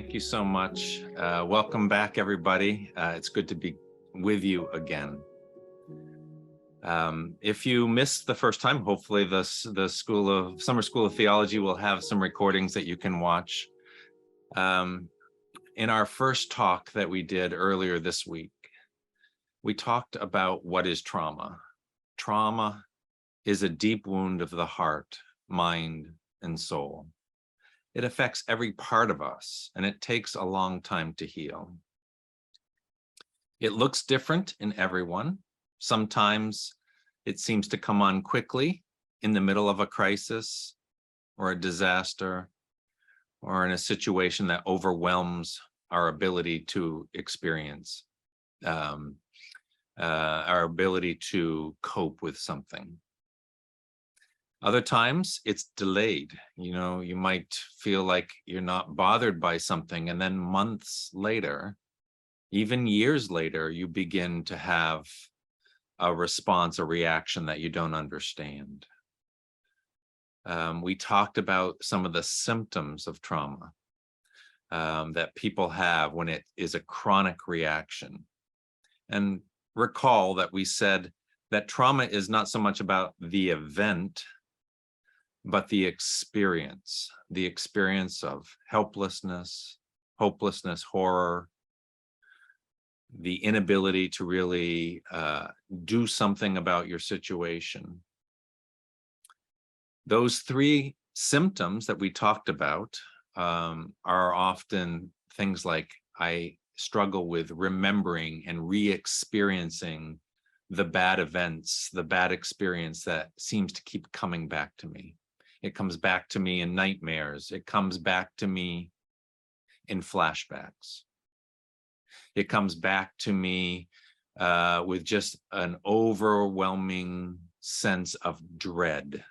Thank you so much. Welcome back, everybody. It's good to be with you again. If you missed the first time, hopefully the Summer School of Theology will have some recordings that you can watch. In our first talk that we did earlier this week, we talked about what is trauma. Trauma is a deep wound of the heart, mind, and soul. It affects every part of us, and it takes a long time to heal. It looks different in everyone. Sometimes it seems to come on quickly in the middle of a crisis or a disaster or in a situation that overwhelms our ability to experience, our ability to cope with something. Other times it's delayed. You might feel like you're not bothered by something, and then months later, even years later, you begin to have a response, a reaction that you don't understand. We talked about some of the symptoms of trauma that people have when it is a chronic reaction. And recall that we said that trauma is not so much about the event, but the experience of helplessness, hopelessness, horror, the inability to really do something about your situation. Those three symptoms that we talked about are often things like I struggle with remembering and re-experiencing the bad events, the bad experience that seems to keep coming back to me. It comes back to me in nightmares. It comes back to me in flashbacks. It comes back to me with just an overwhelming sense of dread.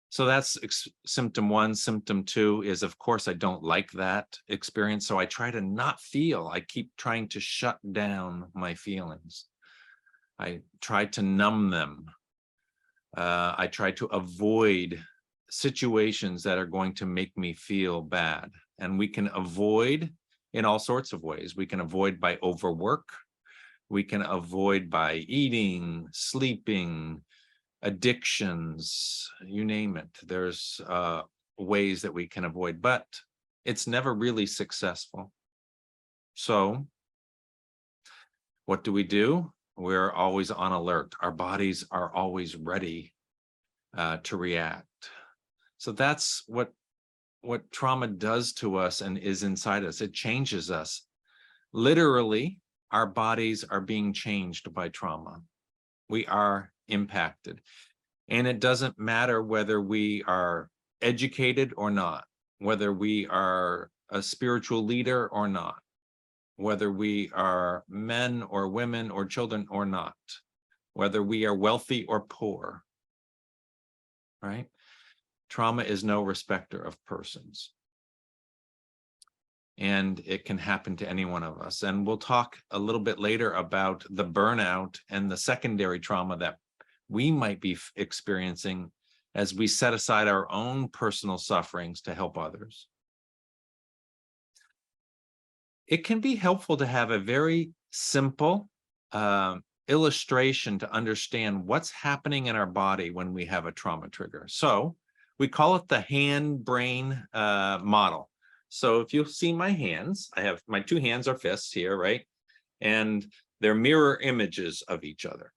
So that's symptom one. Symptom two is, of course, I don't like that experience, so I try to not feel. I keep trying to shut down my feelings. I try to numb them. I try to avoid situations that are going to make me feel bad. And we can avoid in all sorts of ways. We can avoid by overwork. We can avoid by eating, sleeping, addictions, you name it. There's ways that we can avoid, but it's never really successful. So what do? We're always on alert. Our bodies are always ready to react. So that's what trauma does to us and is inside us. It changes us. Literally, our bodies are being changed by trauma. We are impacted. And it doesn't matter whether we are educated or not, whether we are a spiritual leader or not, whether we are men or women or children or not, whether we are wealthy or poor, right? Trauma is no respecter of persons. And it can happen to any one of us. And we'll talk a little bit later about the burnout and the secondary trauma that we might be experiencing as we set aside our own personal sufferings to help others. It can be helpful to have a very simple illustration to understand what's happening in our body when we have a trauma trigger. So we call it the hand-brain model. So if you'll see my hands, I have my two hands are fists here, right? And they're mirror images of each other.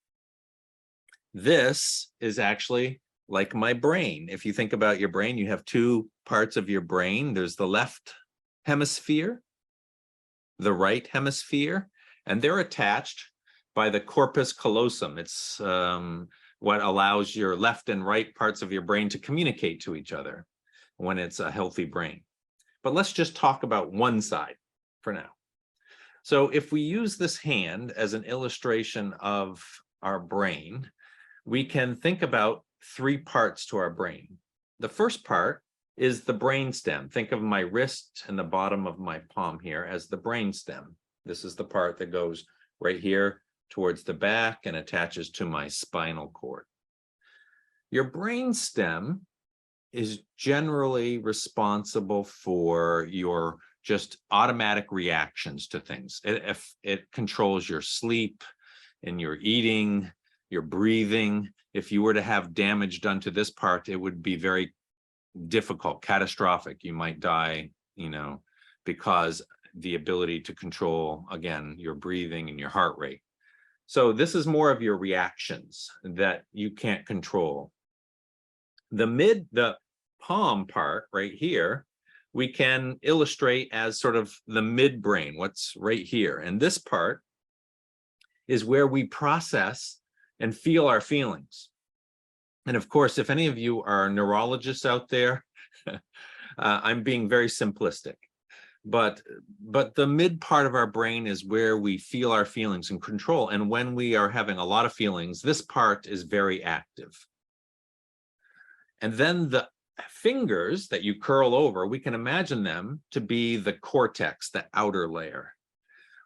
This is actually like my brain. If you think about your brain, you have two parts of your brain. There's the left hemisphere, the right hemisphere, and they're attached by the corpus callosum. It's what allows your left and right parts of your brain to communicate to each other when it's a healthy brain. But let's just talk about one side for now. So if we use this hand as an illustration of our brain, we can think about three parts to our brain. The first part is the brainstem. Think of my wrist and the bottom of my palm here as the brainstem. This is the part that goes right here towards the back and attaches to my spinal cord. Your brainstem is generally responsible for your just automatic reactions to things. If it controls your sleep and your eating, your breathing. If you were to have damage done to this part, it would be very difficult, catastrophic. You might die, because the ability to control, again, your breathing and your heart rate. So this is more of your reactions that you can't control. The palm part right here, we can illustrate as sort of the midbrain, what's right here. And this part is where we process and feel our feelings. And of course, if any of you are neurologists out there, I'm being very simplistic, but the mid part of our brain is where we feel our feelings and control. And when we are having a lot of feelings, this part is very active. And then the fingers that you curl over, we can imagine them to be the cortex, the outer layer.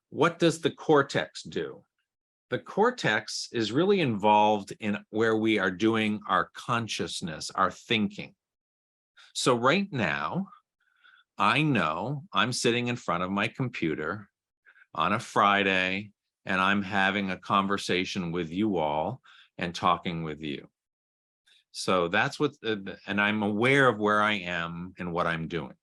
What does the cortex do? The cortex is really involved in where we are doing our consciousness, our thinking. So right now, I know I'm sitting in front of my computer on a Friday, and I'm having a conversation with you all and talking with you. So that's what, and I'm aware of where I am and what I'm doing.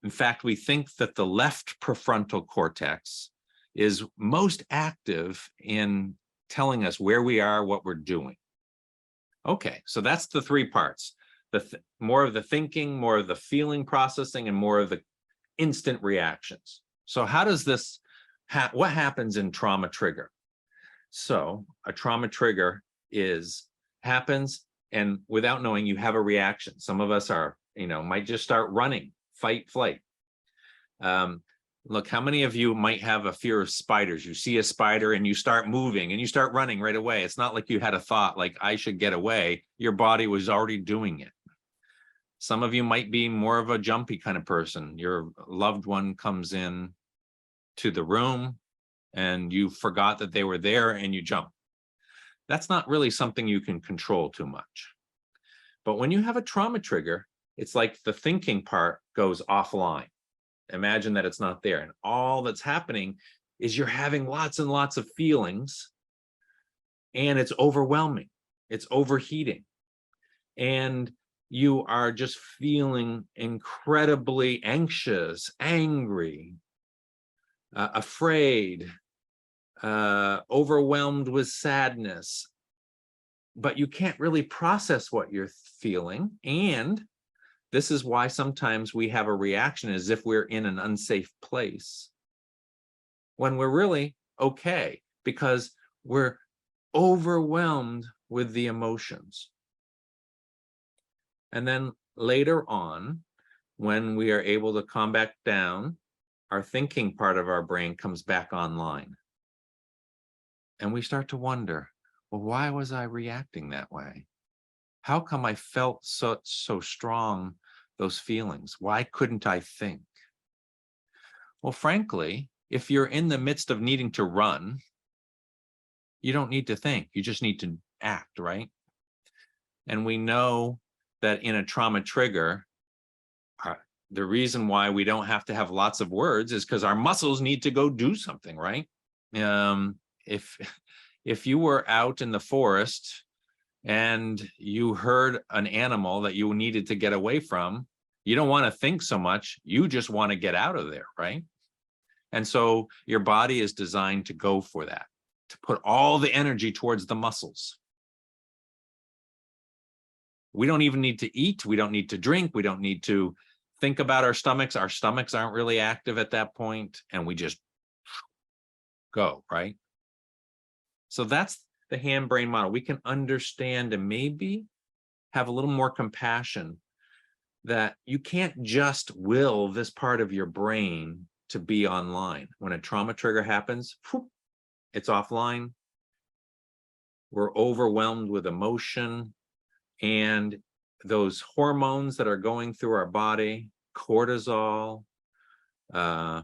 In fact, we think that the left prefrontal cortex is most active in telling us where we are, what we're doing. Okay, so that's the three parts. More of the thinking, more of the feeling processing, and more of the instant reactions. So how does this, what happens in trauma trigger? So a trauma trigger happens, and without knowing, you have a reaction. Some of us are, might just start running, fight, flight. Look, how many of you might have a fear of spiders? You see a spider and you start moving and you start running right away. It's not like you had a thought like, I should get away. Your body was already doing it. Some of you might be more of a jumpy kind of person. Your loved one comes in to the room and you forgot that they were there and you jump. That's not really something you can control too much. But when you have a trauma trigger, it's like the thinking part goes offline. Imagine that it's not there. And all that's happening is you're having lots and lots of feelings, and it's overwhelming. It's overheating. And you are just feeling incredibly anxious, angry, afraid, overwhelmed with sadness. But you can't really process what you're feeling. And this is why sometimes we have a reaction as if we're in an unsafe place when we're really okay, because we're overwhelmed with the emotions. And then later on, when we are able to calm back down, our thinking part of our brain comes back online. And we start to wonder, well, why was I reacting that way? How come I felt so strong, those feelings? Why couldn't I think? Well, frankly, if you're in the midst of needing to run, you don't need to think. You just need to act, right? And we know that in a trauma trigger, the reason why we don't have to have lots of words is because our muscles need to go do something, right? If you were out in the forest and you heard an animal that you needed to get away from, you don't want to think so much. You just want to get out of there, right? And so your body is designed to go for that, to put all the energy towards the muscles. We don't even need to eat. We don't need to drink. We don't need to think about our stomachs. Our stomachs aren't really active at that point, and we just go, right? So that's the hand-brain model. We can understand and maybe have a little more compassion that you can't just will this part of your brain to be online. When a trauma trigger happens, it's offline. We're overwhelmed with emotion, and those hormones that are going through our body, cortisol, adrenaline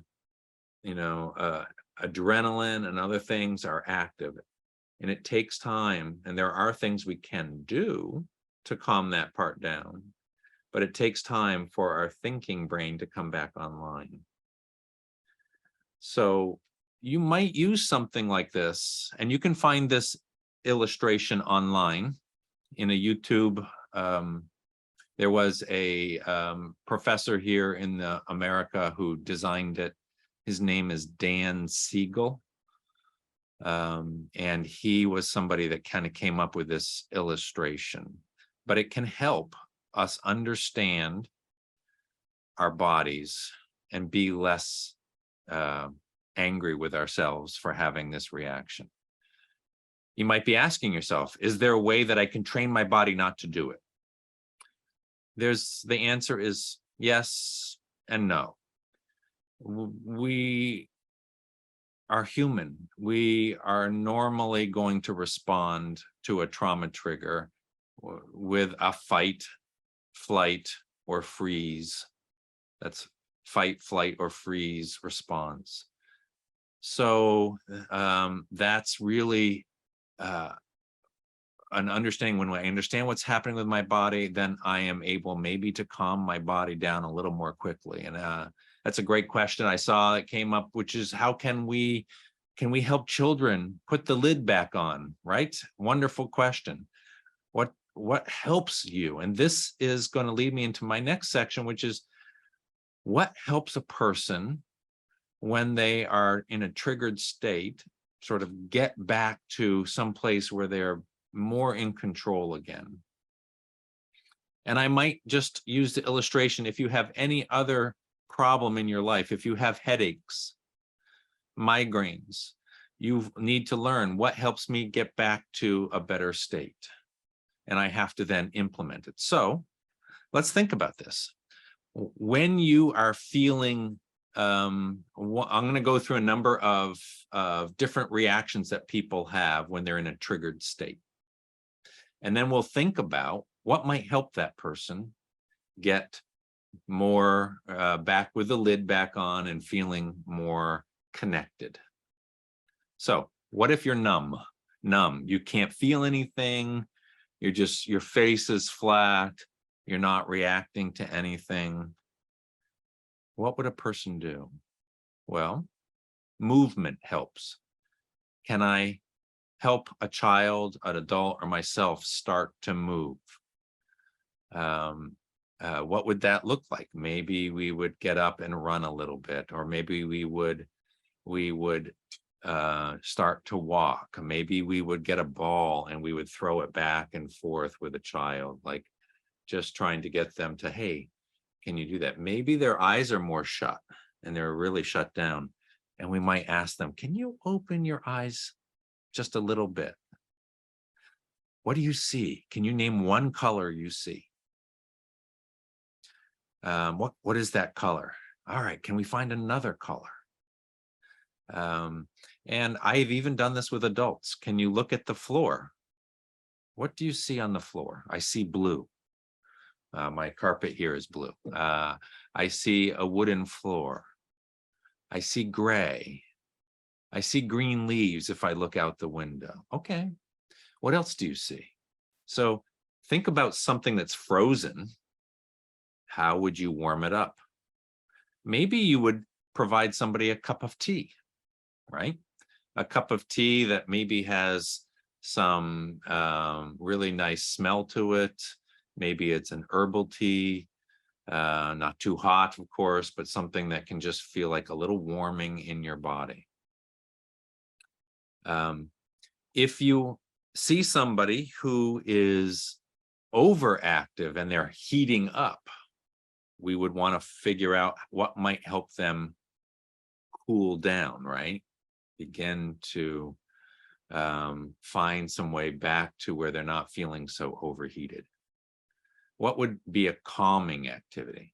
and other things are active. And it takes time, and there are things we can do to calm that part down. but it takes time for our thinking brain to come back online. So you might use something like this, and you can find this illustration online in a YouTube. There was a professor here in America who designed it. His name is Dan Siegel. And he was somebody that kind of came up with this illustration. But it can help us understand our bodies and be less angry with ourselves for having this reaction. You might be asking yourself, is there a way that I can train my body not to do it? The answer is yes and no. We are human. We are normally going to respond to a trauma trigger with a fight, flight, or freeze. That's fight, flight, or freeze response. So that's really an understanding. When I understand what's happening with my body, then I am able maybe to calm my body down a little more quickly. And that's a great question I saw that came up, which is how can we help children put the lid back on, right? Wonderful question. What helps you? And this is going to lead me into my next section, which is what helps a person when they are in a triggered state, sort of get back to some place where they're more in control again. And I might just use the illustration. If you have any other problem in your life, if you have headaches, migraines, you need to learn what helps me get back to a better state. And I have to then implement it. So let's think about this. When you are feeling, I'm going to go through a number of different reactions that people have when they're in a triggered state. And then we'll think about what might help that person get more back with the lid back on and feeling more connected. So what if you're numb? You can't feel anything. Your face is flat. You're not reacting to anything. What would a person do? Well, movement helps. Can I help a child, an adult, or myself start to move? What would that look like? Maybe we would get up and run a little bit, or maybe we would start to walk. Maybe we would get a ball and we would throw it back and forth with a child, like just trying to get them to, hey, can you do that? Maybe their eyes are more shut and they're really shut down. And we might ask them, can you open your eyes just a little bit? What do you see? Can you name one color you see? What is that color? All right, can we find another color? And I've even done this with adults. Can you look at the floor? What do you see on the floor? I see blue. My carpet here is blue. I see a wooden floor. I see gray. I see green leaves if I look out the window. Okay, what else do you see? So think about something that's frozen. How would you warm it up? Maybe you would provide somebody a cup of tea, right? A cup of tea that maybe has some really nice smell to it. Maybe it's an herbal tea, not too hot, of course, but something that can just feel like a little warming in your body. If you see somebody who is overactive and they're heating up, we would want to figure out what might help them cool down, right? Begin to find some way back to where they're not feeling so overheated. What would be a calming activity?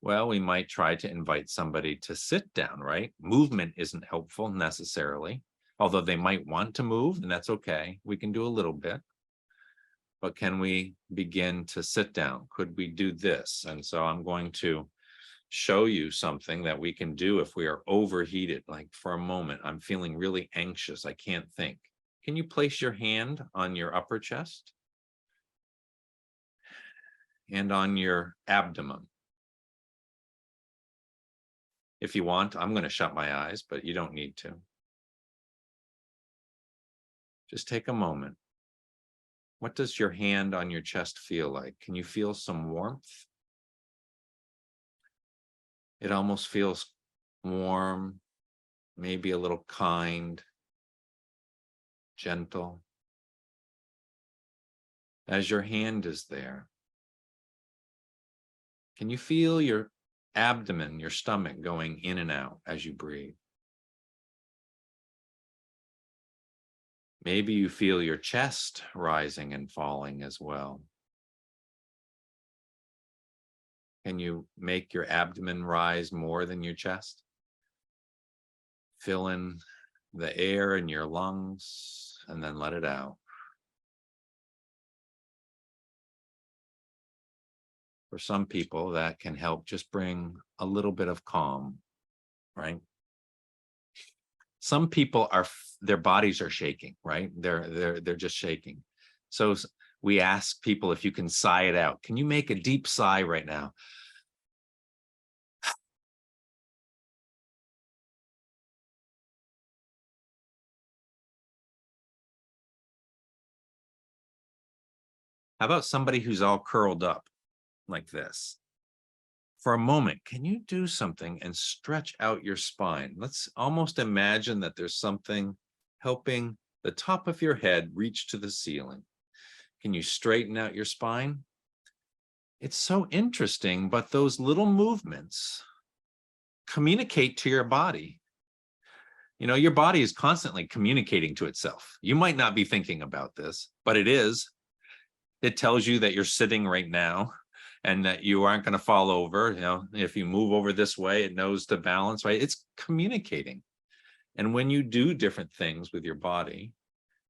Well, we might try to invite somebody to sit down, right? Movement isn't helpful necessarily, although they might want to move, and that's okay. We can do a little bit. But can we begin to sit down? Could we do this? And so I'm going to show you something that we can do if we are overheated. Like for a moment, I'm feeling really anxious. I can't think. Can you place your hand on your upper chest? and on your abdomen. If you want, I'm going to shut my eyes, but you don't need to. Just take a moment. What does your hand on your chest feel like? Can you feel some warmth? It almost feels warm, maybe a little kind, gentle. As your hand is there, can you feel your abdomen, your stomach going in and out as you breathe? Maybe you feel your chest rising and falling as well. Can you make your abdomen rise more than your chest? Fill in the air in your lungs and then let it out. For some people, that can help just bring a little bit of calm, right? Some people their bodies are shaking, right? They're just shaking. So we ask people if you can sigh it out. Can you make a deep sigh right now? How about somebody who's all curled up like this? For a moment, can you do something and stretch out your spine? Let's almost imagine that there's something helping the top of your head reach to the ceiling. Can you straighten out your spine? It's so interesting, but those little movements communicate to your body. You know, your body is constantly communicating to itself. You might not be thinking about this, but it is. It tells you that you're sitting right now and that you aren't going to fall over. You know, if you move over this way, it knows to balance, right? It's communicating. And when you do different things with your body,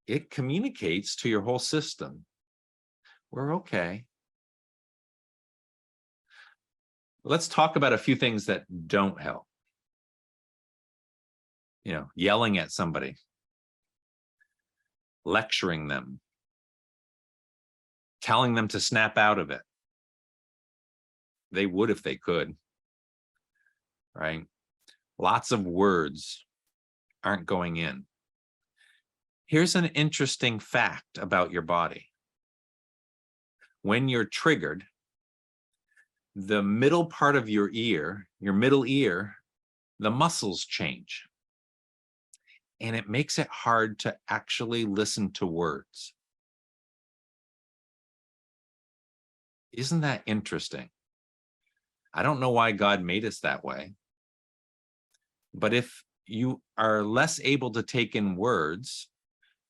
it communicates to your whole system. We're okay. Let's talk about a few things that don't help. You know, yelling at somebody, lecturing them, telling them to snap out of it. They would if they could, right? Lots of words aren't going in. Here's an interesting fact about your body. When you're triggered, the middle part of your ear, your middle ear, the muscles change. And it makes it hard to actually listen to words. Isn't that interesting? I don't know why God made us that way. But if you are less able to take in words,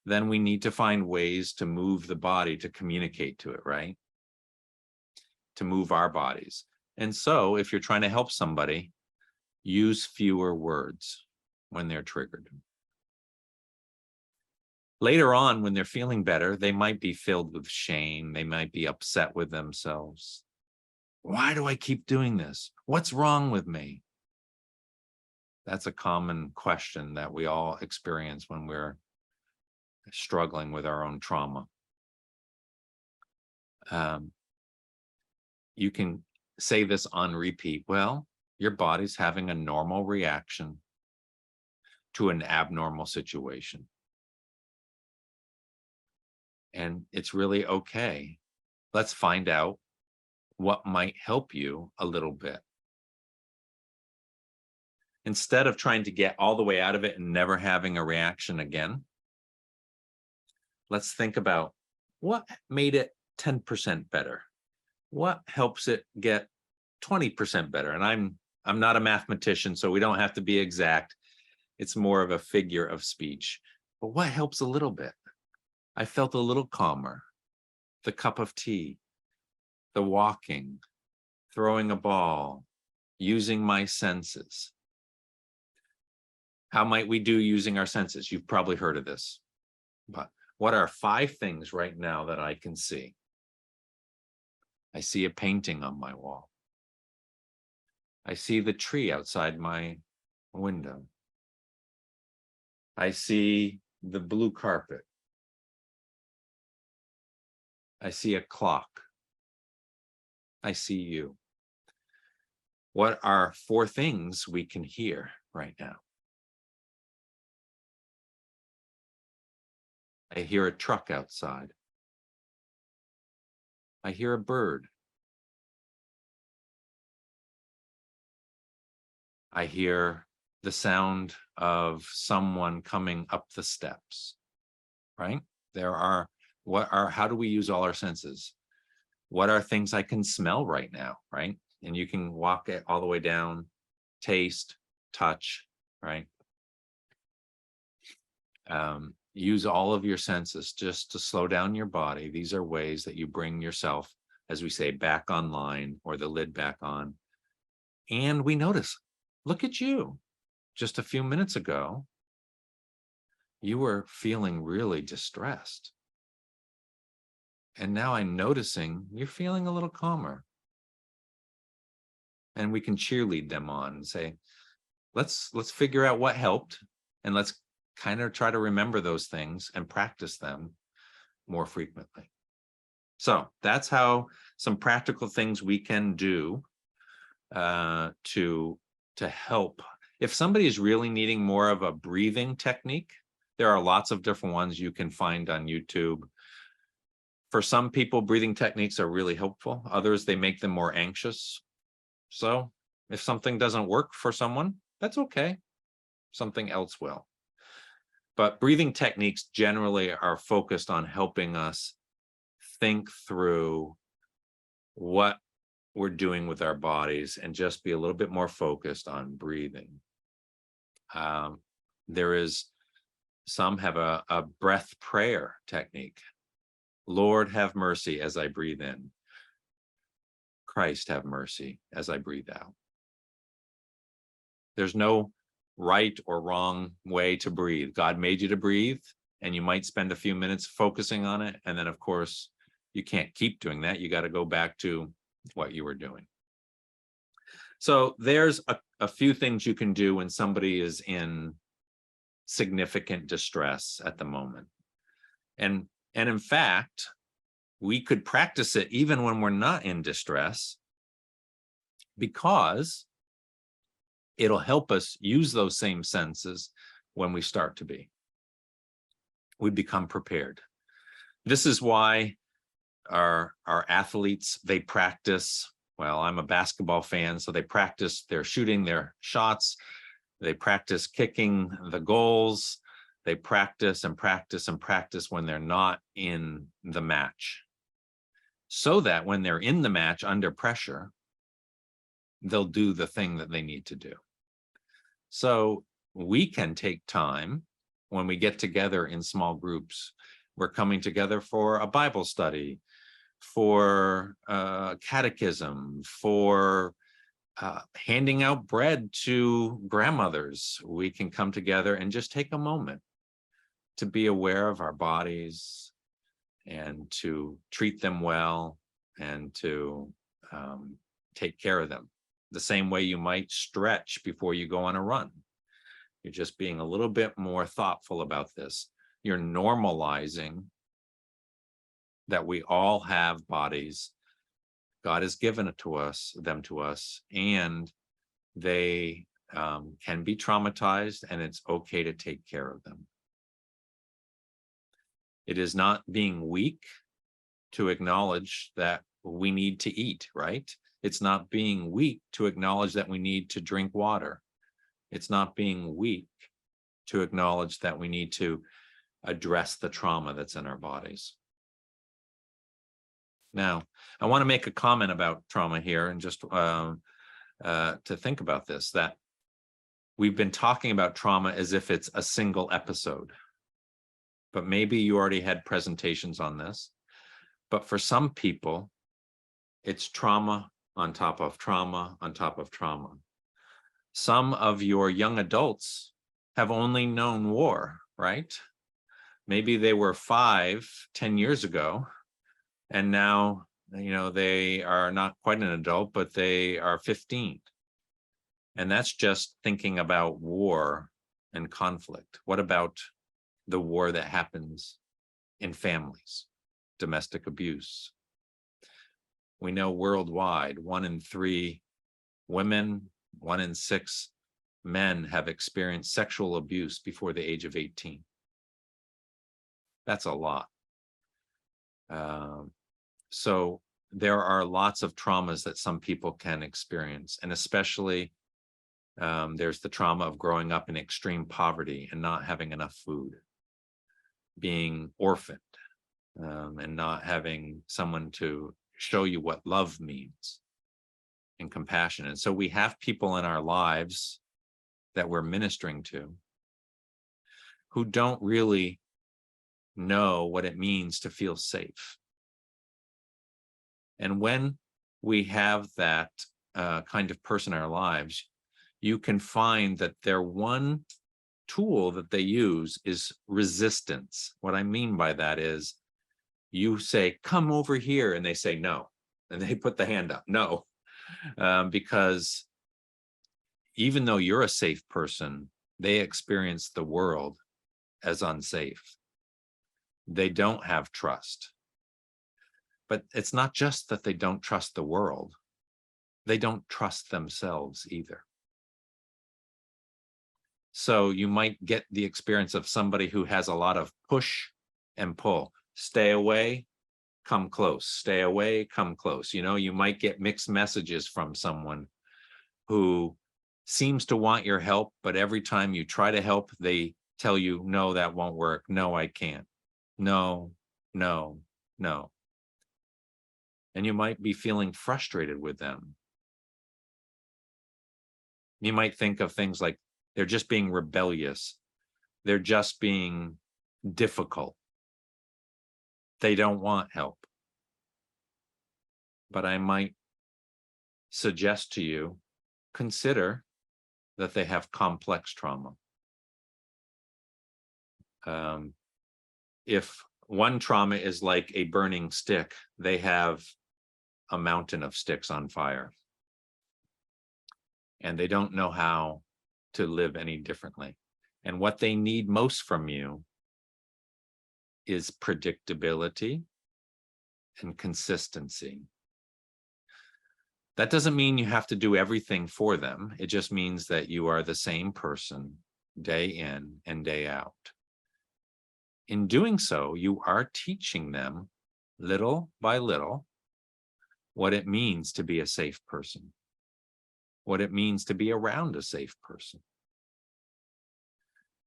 then we need to find ways to move the body to communicate to it, right? To move our bodies. And so if you're trying to help somebody, use fewer words when they're triggered. Later on, when they're feeling better, they might be filled with shame. They might be upset with themselves. Why do I keep doing this? What's wrong with me? That's a common question that we all experience when we're struggling with our own trauma. You can say this on repeat. Well, your body's having a normal reaction to an abnormal situation. And it's really okay. Let's find out what might help you a little bit. Instead of trying to get all the way out of it and never having a reaction again, let's think about what made it 10% better. What helps it get 20% better? And I'm not a mathematician, so we don't have to be exact. It's more of a figure of speech. But what helps a little bit? I felt a little calmer. The cup of tea, the walking, throwing a ball, using my senses. How might we do using our senses? You've probably heard of this. But what are 5 things right now that I can see? I see a painting on my wall. I see the tree outside my window. I see the blue carpet. I see a clock. I see you. What are 4 things we can hear right now? I hear a truck outside. I hear a bird. I hear the sound of someone coming up the steps, right? How do we use all our senses? What are things I can smell right now, right? And you can walk it all the way down, taste, touch, right? Use all of your senses just to slow down your body. These are ways that you bring yourself, as we say, back online, or the lid back on. And we notice, look at you. Just a few minutes ago, you were feeling really distressed. And now I'm noticing you're feeling a little calmer. And we can cheerlead them on and say, let's figure out what helped, and let's kind of try to remember those things and practice them more frequently. So that's how some practical things we can do to help. If somebody is really needing more of a breathing technique, there are lots of different ones you can find on YouTube. For some people, breathing techniques are really helpful. Others, they make them more anxious. So if something doesn't work for someone, that's okay. Something else will. But breathing techniques generally are focused on helping us think through what we're doing with our bodies and just be a little bit more focused on breathing. Some have a breath prayer technique. Lord, have mercy as I breathe in. Christ, have mercy as I breathe out. There's no right or wrong way to breathe. God made you to breathe, and you might spend a few minutes focusing on it. And then, of course, you can't keep doing that. You got to go back to what you were doing. So there's a few things you can do when somebody is in significant distress at the moment. And in fact, we could practice it even when we're not in distress, because it'll help us use those same senses when we start to be. We become prepared. This is why our athletes, they practice. Well, I'm a basketball fan, so they practice their shooting their shots. They practice kicking the goals. They practice and practice and practice when they're not in the match, so that when they're in the match under pressure, they'll do the thing that they need to do. So we can take time when we get together in small groups. We're coming together for a Bible study, for catechism, for handing out bread to grandmothers. We can come together and just take a moment to be aware of our bodies and to treat them well and to take care of them. The same way you might stretch before you go on a run. You're just being a little bit more thoughtful about this. You're normalizing that we all have bodies. God has given them to us, and they can be traumatized, and it's okay to take care of them. It is not being weak to acknowledge that we need to eat, right? It's not being weak to acknowledge that we need to drink water. It's not being weak to acknowledge that we need to address the trauma that's in our bodies. Now, I want to make a comment about trauma here, and just to think about this, that we've been talking about trauma as if it's a single episode. But maybe you already had presentations on this. But for some people, it's trauma on top of trauma on top of trauma. Some of your young adults have only known war, right? Maybe they were 5, 10 years ago, and now, they are not quite an adult, but they are 15. And that's just thinking about war and conflict. What about the war that happens in families, domestic abuse? We know worldwide, 1 in 3 women, 1 in 6 men have experienced sexual abuse before the age of 18. That's a lot. So there are lots of traumas that some people can experience, and especially there's the trauma of growing up in extreme poverty and not having enough food, being orphaned, and not having someone to show you what love means and compassion. And so we have people in our lives that we're ministering to who don't really know what it means to feel safe. And when we have that kind of person in our lives, you can find that their one tool that they use is resistance. What I mean by that is you say, come over here, and they say no. And they put the hand up, no. Because even though you're a safe person, they experience the world as unsafe. They don't have trust. But it's not just that they don't trust the world. They don't trust themselves either. So you might get the experience of somebody who has a lot of push and pull. Stay away, come close. Stay away, come close. You know, you might get mixed messages from someone who seems to want your help, but every time you try to help, they tell you, no, that won't work. No, I can't. No, no, no. And you might be feeling frustrated with them. You might think of things like they're just being rebellious. They're just being difficult. They don't want help. But I might suggest to you, consider that they have complex trauma. If one trauma is like a burning stick, they have a mountain of sticks on fire. And they don't know how to live any differently. And what they need most from you is predictability and consistency. That doesn't mean you have to do everything for them. It just means that you are the same person day in and day out. In doing so, you are teaching them little by little what it means to be a safe person, what it means to be around a safe person.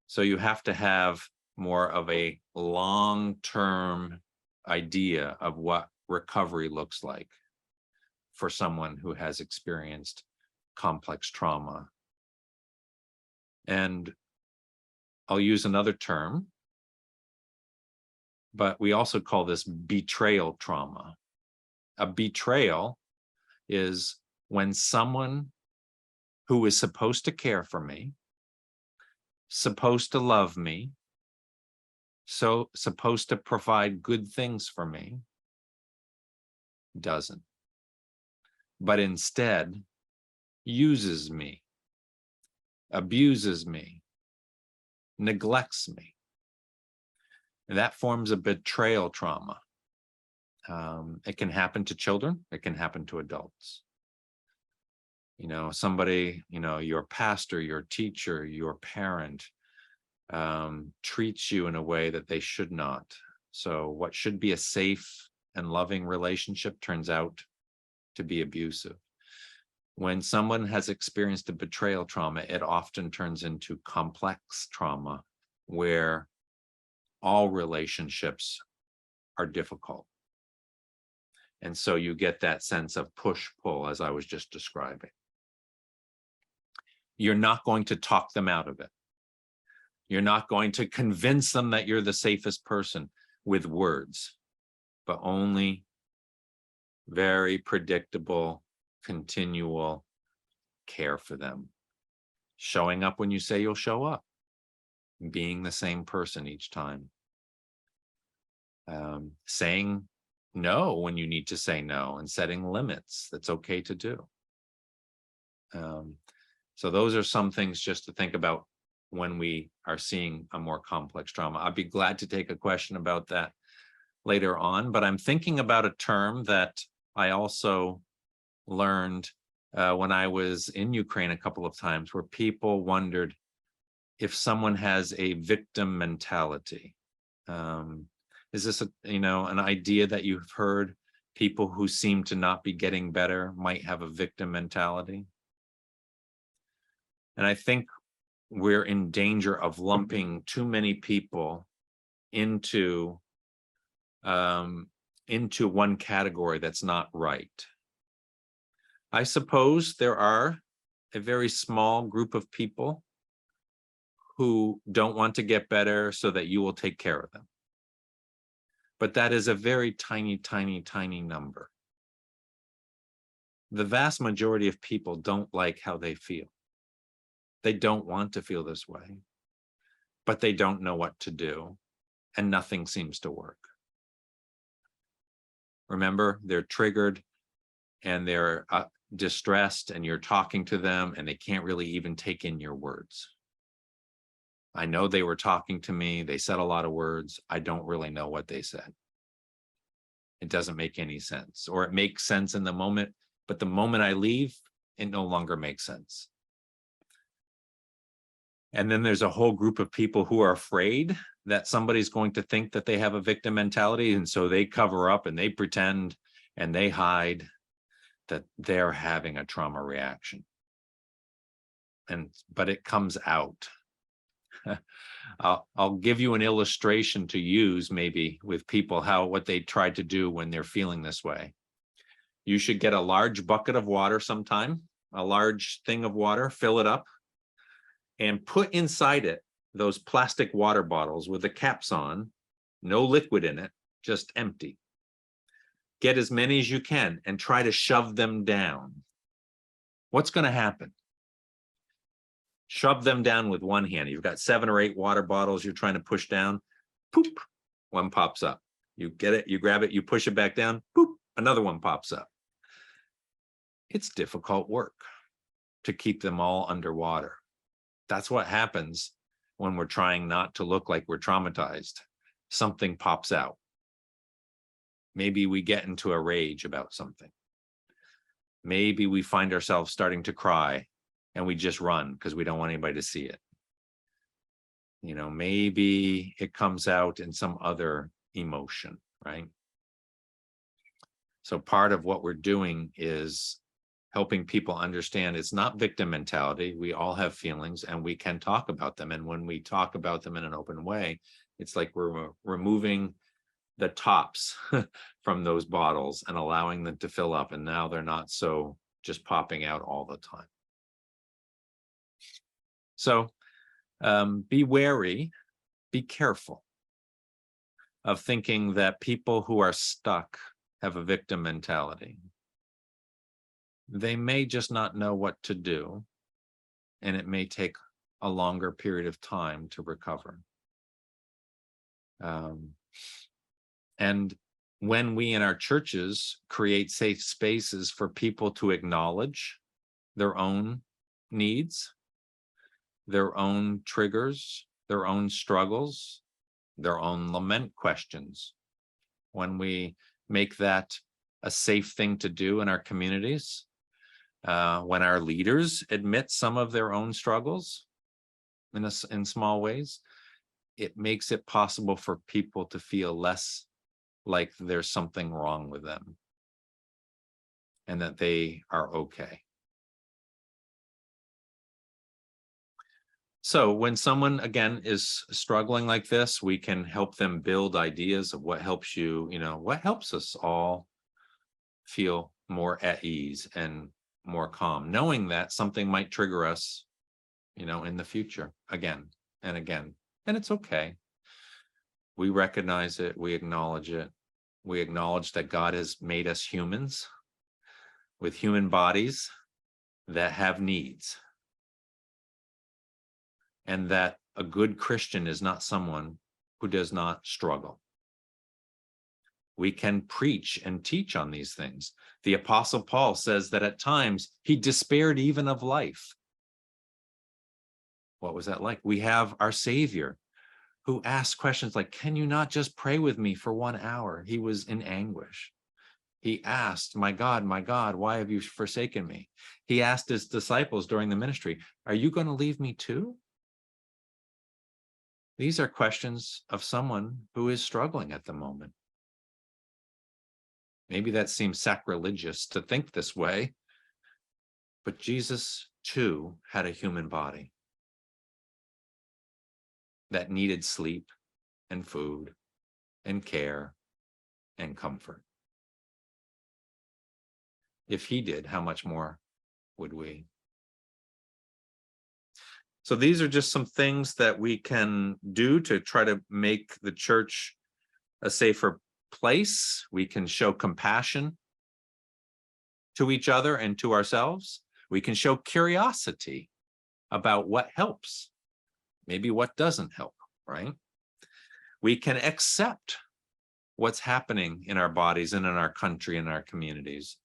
So you have to have more of a long-term idea of what recovery looks like for someone who has experienced complex trauma. And I'll use another term, but we also call this betrayal trauma. A betrayal is when someone who is supposed to care for me, supposed to love me, so supposed to provide good things for me, doesn't, but instead uses me, abuses me, neglects me. And that forms a betrayal trauma. It can happen to children, it can happen to adults. You know, somebody, you know, your pastor, your teacher, your parent treats you in a way that they should not. So what should be a safe and loving relationship turns out to be abusive. When someone has experienced a betrayal trauma, it often turns into complex trauma where all relationships are difficult. And so you get that sense of push-pull, as I was just describing. You're not going to talk them out of it. You're not going to convince them that you're the safest person with words, but only very predictable, continual care for them. Showing up when you say you'll show up. Being the same person each time. Saying no when you need to say no, and setting limits that's okay to do. So those are some things just to think about when we are seeing a more complex trauma. I'd be glad to take a question about that later on, but I'm thinking about a term that I also learned when I was in Ukraine a couple of times where people wondered if someone has a victim mentality. Is this an idea that you've heard? People who seem to not be getting better might have a victim mentality. And I think we're in danger of lumping too many people into one category that's not right. I suppose there are a very small group of people who don't want to get better so that you will take care of them. But that is a very tiny, tiny, tiny number. The vast majority of people don't like how they feel. They don't want to feel this way, but they don't know what to do, and nothing seems to work. Remember, they're triggered and they're distressed, and you're talking to them and they can't really even take in your words. I know they were talking to me. They said a lot of words. I don't really know what they said. It doesn't make any sense, or it makes sense in the moment, but the moment I leave, it no longer makes sense. And then there's a whole group of people who are afraid that somebody's going to think that they have a victim mentality. And so they cover up and they pretend and they hide that they're having a trauma reaction. But it comes out. I'll give you an illustration to use maybe with people, what they try to do when they're feeling this way. You should get a large bucket of water sometime, a large thing of water, fill it up, and put inside it those plastic water bottles with the caps on, no liquid in it, just empty. Get as many as you can and try to shove them down. What's going to happen? Shove them down with one hand. You've got 7 or 8 water bottles you're trying to push down. Poop, one pops up. You get it, you grab it, you push it back down. Poop, another one pops up. It's difficult work to keep them all underwater. That's what happens when we're trying not to look like we're traumatized. Something pops out. Maybe we get into a rage about something. Maybe we find ourselves starting to cry and we just run because we don't want anybody to see it. Maybe it comes out in some other emotion, right? So part of what we're doing is helping people understand it's not victim mentality. We all have feelings and we can talk about them. And when we talk about them in an open way, it's like we're removing the tops from those bottles and allowing them to fill up. And now they're not so just popping out all the time. So be wary, be careful of thinking that people who are stuck have a victim mentality. They may just not know what to do, and it may take a longer period of time to recover. And when we in our churches create safe spaces for people to acknowledge their own needs, their own triggers, their own struggles, their own lament questions, when we make that a safe thing to do in our communities, when our leaders admit some of their own struggles in small ways, it makes it possible for people to feel less like there's something wrong with them and that they are okay. So when someone, again, is struggling like this, we can help them build ideas of what helps what helps us all feel more at ease and more calm, knowing that something might trigger us, in the future again and again. And it's okay. We recognize it. We acknowledge it. We acknowledge that God has made us humans with human bodies that have needs. And that a good Christian is not someone who does not struggle. We can preach and teach on these things. The Apostle Paul says that at times he despaired even of life. What was that like? We have our Savior who asked questions like, can you not just pray with me for 1 hour? He was in anguish. He asked, my God, why have you forsaken me? He asked his disciples during the ministry, are you going to leave me too? These are questions of someone who is struggling at the moment. Maybe that seems sacrilegious to think this way, but Jesus too had a human body that needed sleep and food and care and comfort. If he did, how much more would we? So these are just some things that we can do to try to make the church a safer place. We can show compassion to each other and to ourselves. We can show curiosity about what helps, maybe what doesn't help, right? We can accept what's happening in our bodies and in our country and our communities.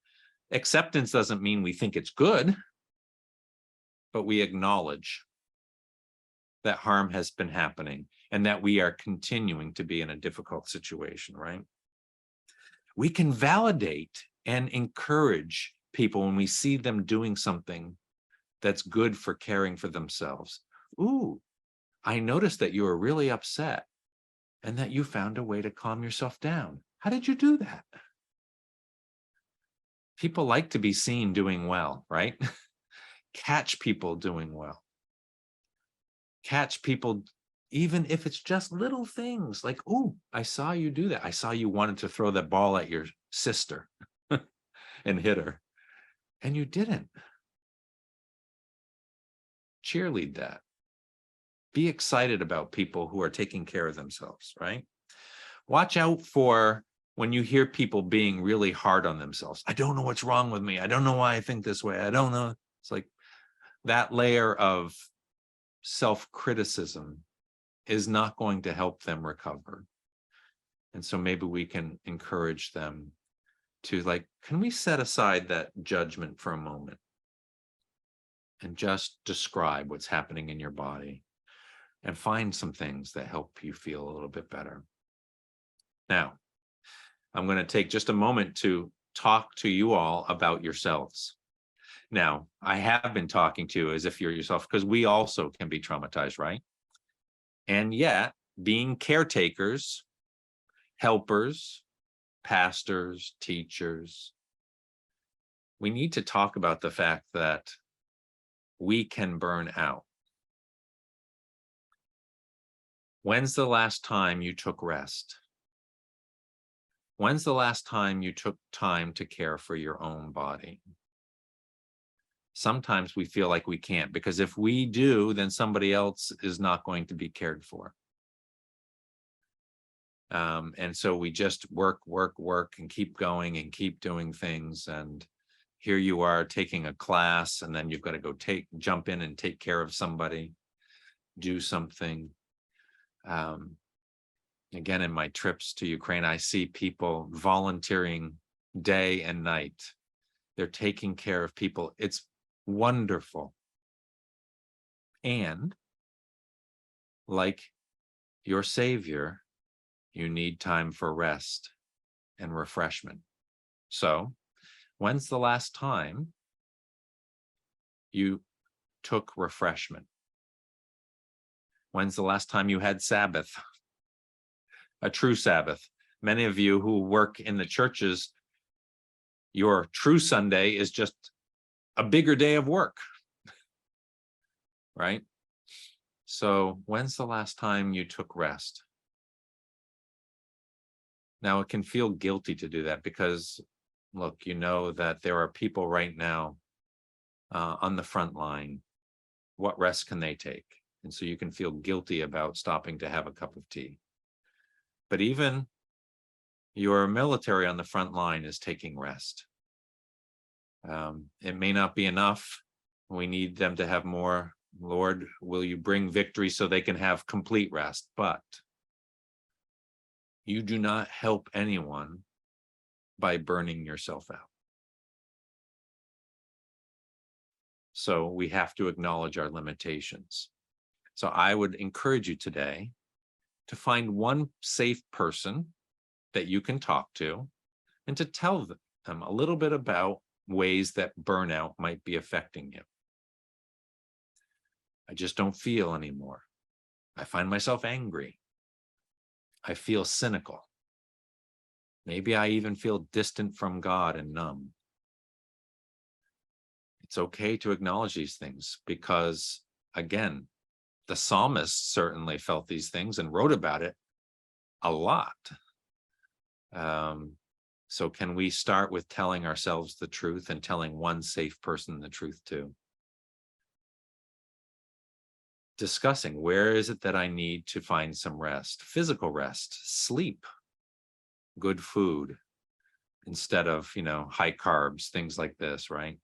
Acceptance doesn't mean we think it's good, but we acknowledge that harm has been happening and that we are continuing to be in a difficult situation, right? We can validate and encourage people when we see them doing something that's good for caring for themselves. Ooh, I noticed that you were really upset and that you found a way to calm yourself down. How did you do that? People like to be seen doing well, right? Catch people doing well. Catch people, even if it's just little things like, oh, I saw you do that. I saw you wanted to throw that ball at your sister and hit her, and you didn't. Cheerlead that. Be excited about people who are taking care of themselves, right? Watch out for when you hear people being really hard on themselves. I don't know what's wrong with me. I don't know why I think this way. I don't know. It's like that layer of self-criticism is not going to help them recover. And so maybe we can encourage them to, like, can we set aside that judgment for a moment and just describe what's happening in your body and find some things that help you feel a little bit better. Now, I'm going to take just a moment to talk to you all about yourselves. Now, I have been talking to you as if you're yourself, because we also can be traumatized, right? And yet, being caretakers, helpers, pastors, teachers, we need to talk about the fact that we can burn out. When's the last time you took rest? When's the last time you took time to care for your own body? Sometimes we feel like we can't, because if we do, then somebody else is not going to be cared for. And so we just work, and keep going and keep doing things. And here you are taking a class, and then you've got to go jump in and take care of somebody, do something. Again, in my trips to Ukraine, I see people volunteering day and night. They're taking care of people. It's wonderful. And like your Savior, you need time for rest and refreshment. So, when's the last time you took refreshment? When's the last time you had Sabbath? A true Sabbath. Many of you who work in the churches, your true Sunday is just a bigger day of work, right? So when's the last time you took rest? Now, it can feel guilty to do that because, look, you know that there are people right now on the front line. What rest can they take? And so you can feel guilty about stopping to have a cup of tea. But even your military on the front line is taking rest. It may not be enough. We need them to have more. Lord, will you bring victory so they can have complete rest? But you do not help anyone by burning yourself out. So we have to acknowledge our limitations. So I would encourage you today to find one safe person that you can talk to and to tell a little bit about ways that burnout might be affecting you. I just don't feel anymore. I find myself angry. I feel cynical. Maybe I even feel distant from God and numb. It's okay to acknowledge these things because, again, the psalmist certainly felt these things and wrote about it a lot. So can we start with telling ourselves the truth and telling one safe person the truth too? Discussing, where is it that I need to find some rest? Physical rest, sleep, good food, instead of, high carbs, things like this, right?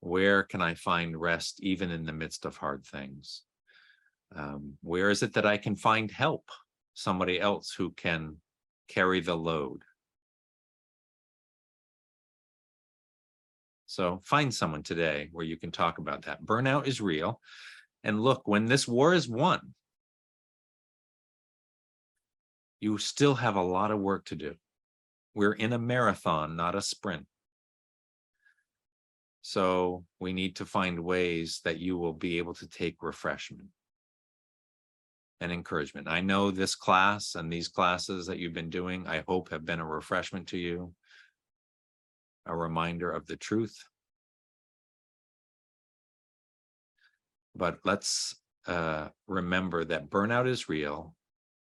Where can I find rest even in the midst of hard things? Where is it that I can find help? Somebody else who can carry the load. So find someone today where you can talk about that. Burnout is real. And look, when this war is won, you still have a lot of work to do. We're in a marathon, not a sprint. So we need to find ways that you will be able to take refreshment and encouragement. I know this class and these classes that you've been doing, I hope have been a refreshment to you, a reminder of the truth. But let's remember that burnout is real.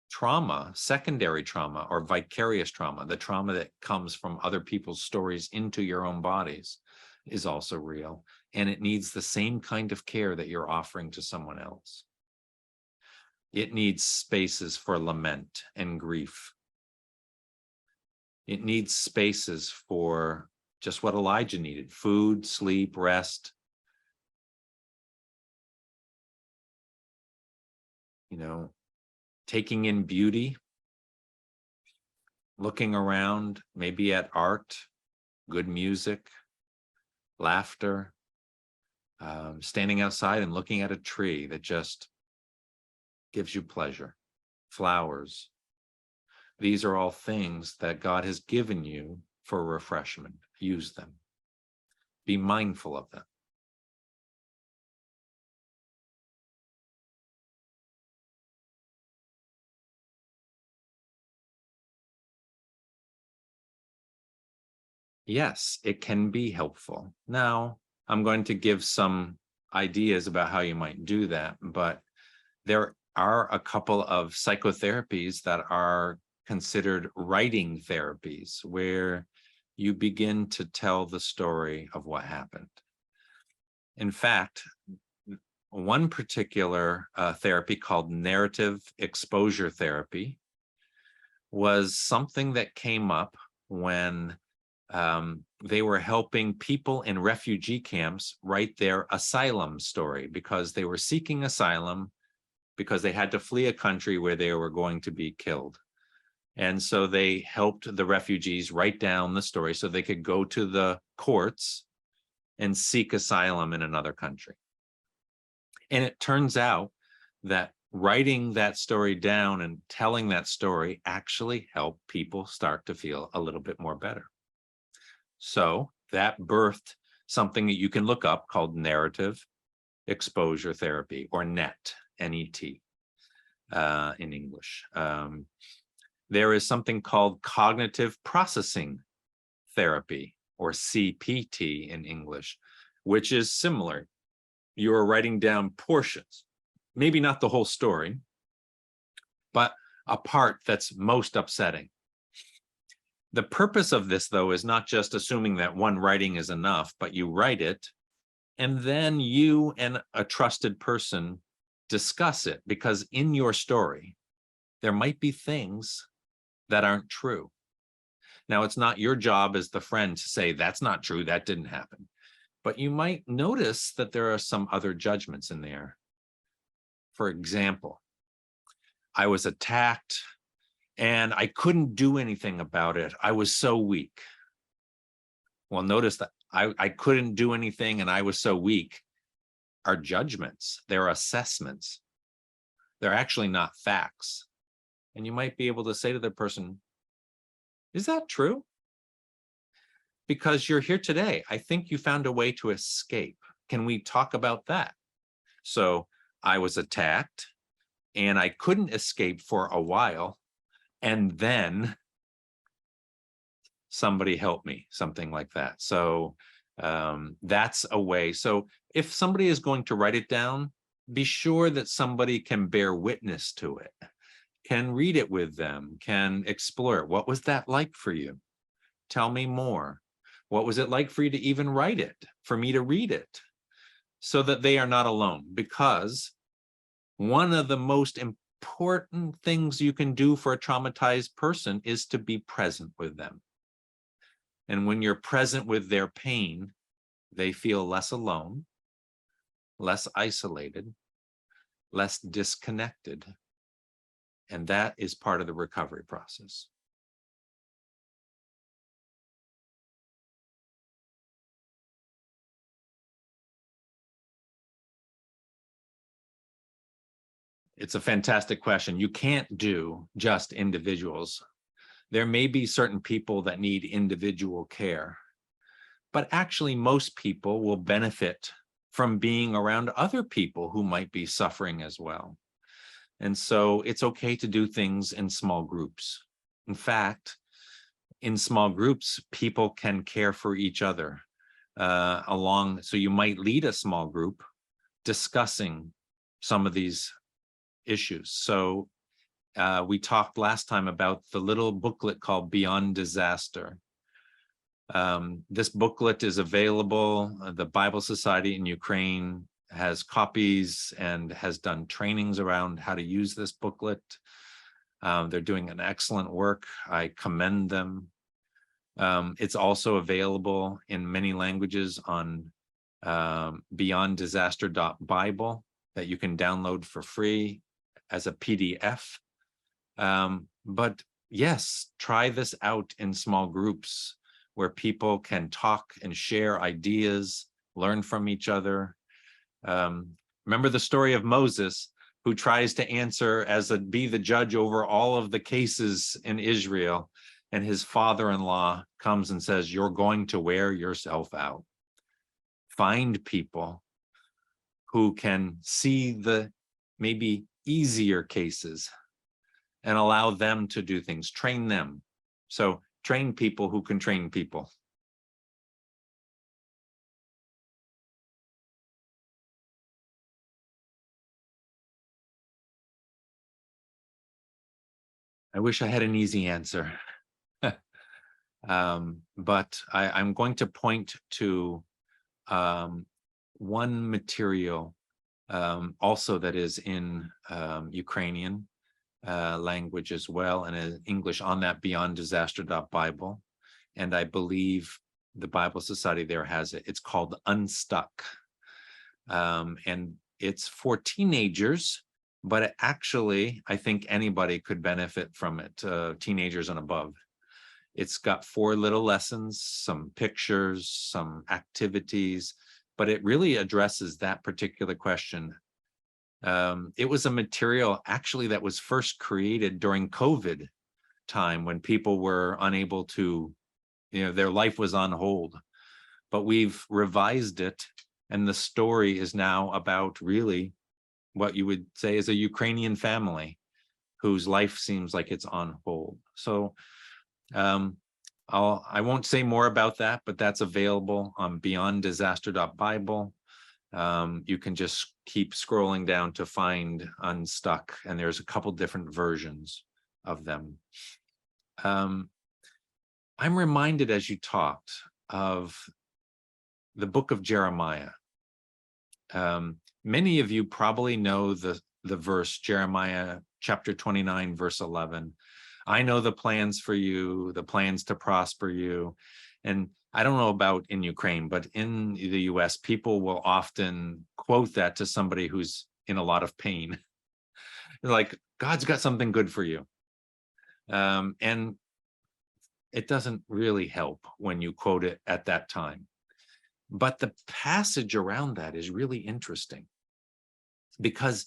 Trauma, secondary trauma or vicarious trauma, the trauma that comes from other people's stories into your own bodies, is also real. And it needs the same kind of care that you're offering to someone else. It needs spaces for lament and grief. It needs spaces for just what Elijah needed: food, sleep, rest. Taking in beauty, looking around, maybe at art, good music, laughter, standing outside and looking at a tree that just gives you pleasure, flowers. These are all things that God has given you for refreshment. Use them. Be mindful of them. Yes, it can be helpful. Now, I'm going to give some ideas about how you might do that, but there are a couple of psychotherapies that are considered writing therapies, where you begin to tell the story of what happened. In fact, one particular therapy called narrative exposure therapy was something that came up when they were helping people in refugee camps write their asylum story, because they were seeking asylum because they had to flee a country where they were going to be killed. And so they helped the refugees write down the story so they could go to the courts and seek asylum in another country. And it turns out that writing that story down and telling that story actually helped people start to feel a little bit more better. So that birthed something that you can look up called narrative exposure therapy, or NET, N-E-T, in English. There is something called cognitive processing therapy, or CPT in English, which is similar. You're writing down portions, maybe not the whole story, but a part that's most upsetting. The purpose of this, though, is not just assuming that one writing is enough, but you write it, and then you and a trusted person discuss it, because in your story, there might be things that aren't true. Now, it's not your job as the friend to say, that's not true, that didn't happen. But you might notice that there are some other judgments in there. For example, I was attacked and I couldn't do anything about it. I was so weak. Well, notice that I couldn't do anything and I was so weak are judgments. They're assessments. They're actually not facts. And you might be able to say to the person, is that true? because you're here today. I think you found a way to escape. Can we talk about that? So I was attacked and I couldn't escape for a while. And then somebody helped me, something like that. So that's a way. So if somebody is going to write it down, be sure that somebody can bear witness to it, can read it with them, can explore it. What was that like for you? Tell me more. What was it like for you to even write it, for me to read it, so that they are not alone? Because one of the most important things you can do for a traumatized person is to be present with them. And when you're present with their pain, they feel less alone, less isolated, less disconnected. And that is part of the recovery process. It's a fantastic question. You can't do just individuals. There may be certain people that need individual care, but actually most people will benefit from being around other people who might be suffering as well. And so it's okay to do things in small groups. In fact, in small groups, people can care for each other along. So you might lead a small group discussing some of these issues. So we talked last time about the little booklet called Beyond Disaster. This booklet is available. The Bible Society in Ukraine has copies and has done trainings around how to use this booklet. They're doing an excellent work. I commend them. It's also available in many languages on beyonddisaster.bible that you can download for free as a PDF. But yes, try this out in small groups where people can talk and share ideas, learn from each other. Remember the story of Moses, who tries to answer be the judge over all of the cases in Israel, and his father-in-law comes and says, "You're going to wear yourself out." Find people who can see the maybe easier cases and allow them to do things, train them. So train people who can train people. I wish I had an easy answer. But I'm going to point to one material also that is in Ukrainian language as well, and in English on that beyonddisaster.bible. And I believe the Bible Society there has it. It's called Unstuck. And it's for teenagers, but actually, I think anybody could benefit from it, teenagers and above. It's got 4 little lessons, some pictures, some activities, but it really addresses that particular question. It was a material actually that was first created during COVID time when people were unable to, their life was on hold. But we've revised it, and the story is now about really what you would say is a Ukrainian family whose life seems like it's on hold. So I won't say more about that, but that's available on beyonddisaster.bible. You can just keep scrolling down to find Unstuck, and there's a couple different versions of them. I'm reminded as you talked of the book of Jeremiah. Many of you probably know the verse, Jeremiah chapter 29, verse 11. I know the plans for you, the plans to prosper you. And I don't know about in Ukraine, but in the US, people will often quote that to somebody who's in a lot of pain. They're like, God's got something good for you. And it doesn't really help when you quote it at that time. But the passage around that is really interesting because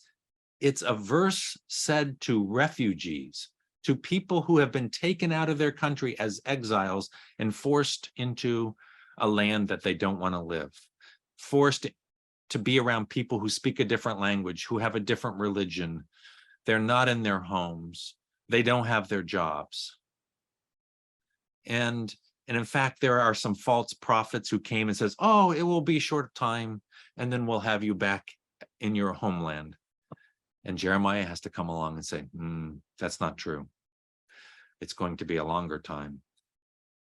it's a verse said to refugees to people who have been taken out of their country as exiles and forced into a land that they don't want to live, forced to be around people who speak a different language, who have a different religion. They're not in their homes. They don't have their jobs. And in fact, there are some false prophets who came and says, oh, it will be short time, and then we'll have you back in your homeland. And Jeremiah has to come along and say, that's not true. It's going to be a longer time.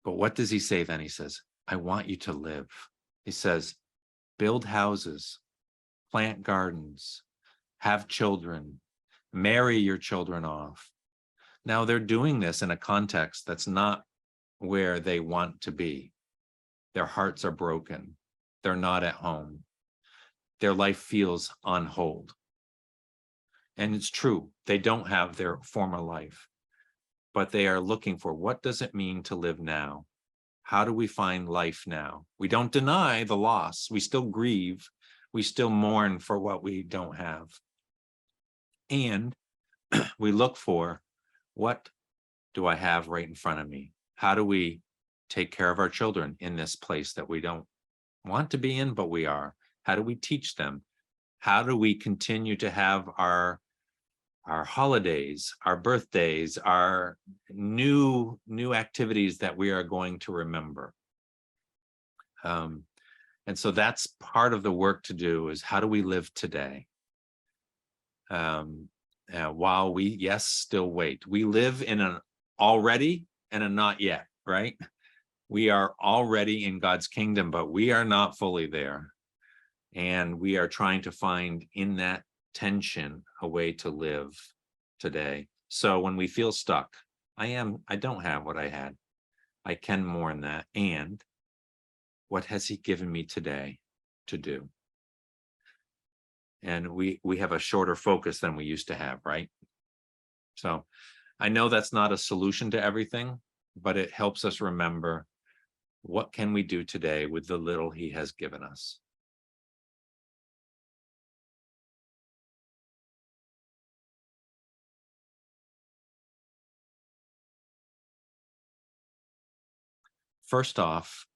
But what does he say then? He says, I want you to live. He says, build houses, plant gardens, have children, marry your children off. Now they're doing this in a context that's not where they want to be. Their hearts are broken. They're not at home. Their life feels on hold. And it's true, they don't have their former life, but they are looking for, what does it mean to live now? How do we find life now? We don't deny the loss. We still grieve. We still mourn for what we don't have. And we look for, what do I have right in front of me? How do we take care of our children in this place that we don't want to be in, but we are? How do we teach them? How do we continue to have our holidays, our birthdays, our new activities that we are going to remember? And so that's part of the work to do, is how do we live today? While we, yes, still wait. We live in an already and a not yet, right? We are already in God's kingdom, but we are not fully there. And we are trying to find in that tension a way to live today. So when we feel stuck, I don't have what I had. I can mourn that. And what has he given me today to do? And we have a shorter focus than we used to have, right? So I know that's not a solution to everything, but it helps us remember, what can we do today with the little he has given us? First off,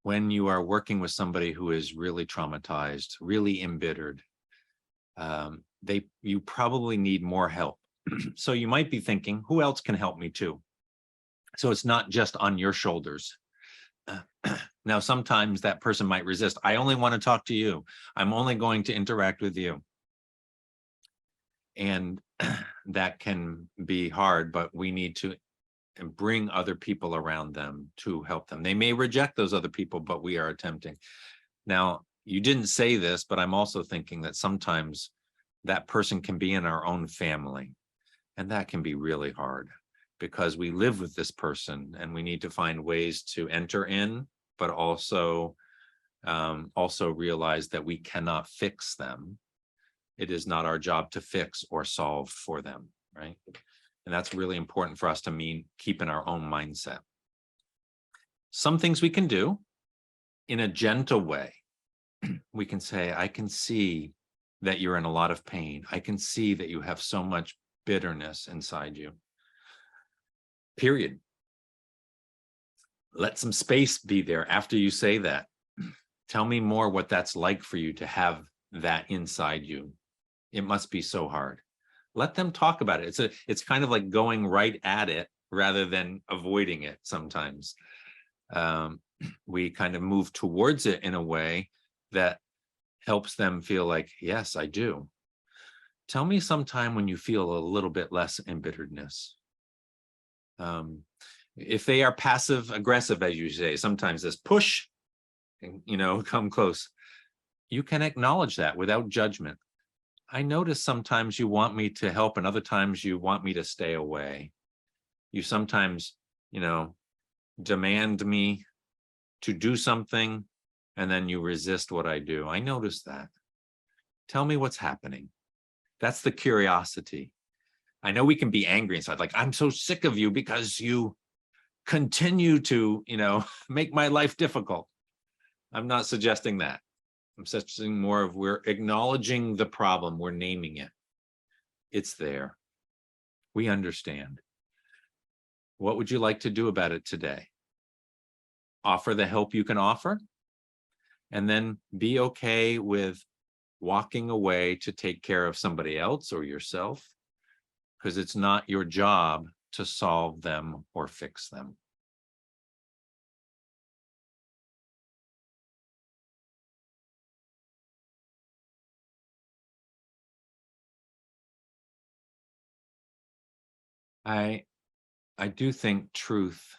when you are working with somebody who is really traumatized, really embittered, you probably need more help. So you might be thinking, who else can help me too? So it's not just on your shoulders. Now, sometimes that person might resist. I only want to talk to you. I'm only going to interact with you. And that can be hard, but we need to bring other people around them to help them. They may reject those other people, but we are attempting. Now, you didn't say this, but I'm also thinking that sometimes that person can be in our own family, and that can be really hard because we live with this person and we need to find ways to enter in, but also realize that we cannot fix them. It is not our job to fix or solve for them, right? And that's really important for us to keep in our own mindset. Some things we can do in a gentle way. We can say, I can see that you're in a lot of pain. I can see that you have so much bitterness inside you. Period. Let some space be there after you say that. Tell me more what that's like for you to have that inside you. It must be so hard. Let them talk about it. It's kind of like going right at it rather than avoiding it sometimes. We kind of move towards it in a way that helps them feel like, yes, I do. Tell me sometime when you feel a little bit less embitteredness. If they are passive aggressive, as you say, sometimes this push, and, come close. You can acknowledge that without judgment. I notice sometimes you want me to help and other times you want me to stay away. You sometimes, demand me to do something and then you resist what I do. I notice that. Tell me what's happening. That's the curiosity. I know we can be angry inside, like, I'm so sick of you because you continue to, make my life difficult. I'm not suggesting that. I'm suggesting more of, we're acknowledging the problem, we're naming it. It's there. We understand. What would you like to do about it today? Offer the help you can offer, and then be okay with walking away to take care of somebody else or yourself, because it's not your job to solve them or fix them. I do think truth